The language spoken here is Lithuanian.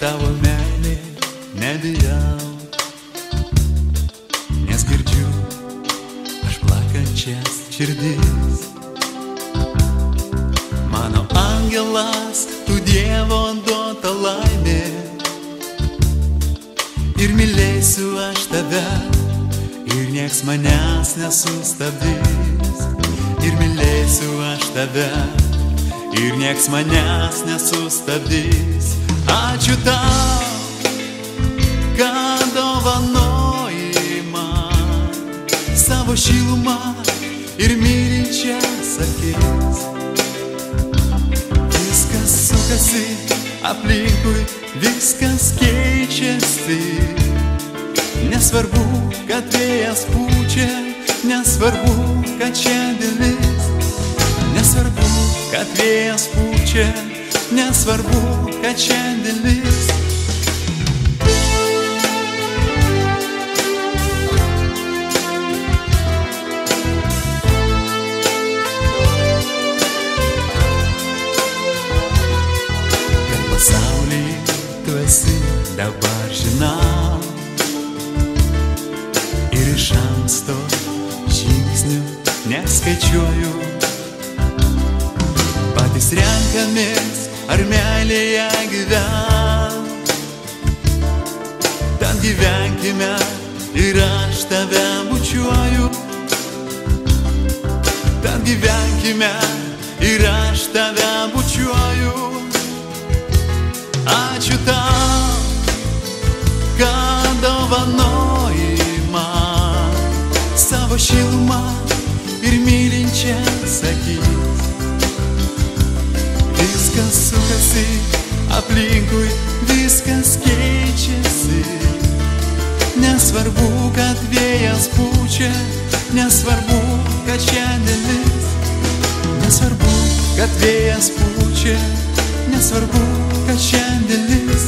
tavo meilė nebijau, nes girdžiu aš plakančias širdis. Mano angelas, tu Dievo duota laimė, ir mylėsiu aš tave, ir nieks manęs nesustabdys. Ir mylėsiu aš tave, ir nieks manęs nesustabdys. Ačiū tau, kad dovanoji man savo šilumą ir mylinčias akis. Viskas sukasi aplinkui, viskas keičiasi. Nesvarbu, kad vėjas pučia, nesvarbu, kad šiandien lis. Nesvarbu, kad vėjas pučia, nesvarbu, kad šiandien lis. Kad pasaulį tu esi dabar žinau, ir iš anksto žingsnių neskaičiuoju. Patys renkamės, ar meilėje gyvent. Ten gyvenkime ir aš tave bučiuoju. Ten gyvenkime ir aš tave bučiuoju. Ačiū tau, kad dovanoji man savo šilumą ir mylinčias akis. Viskas sukasi aplinkui, viskas keičiasi. Nesvarbu, kad vėjas pučia, nesvarbu, kad šiandien lis. Nesvarbu, kad vėjas pučia, nesvarbu, kad šiandien lis.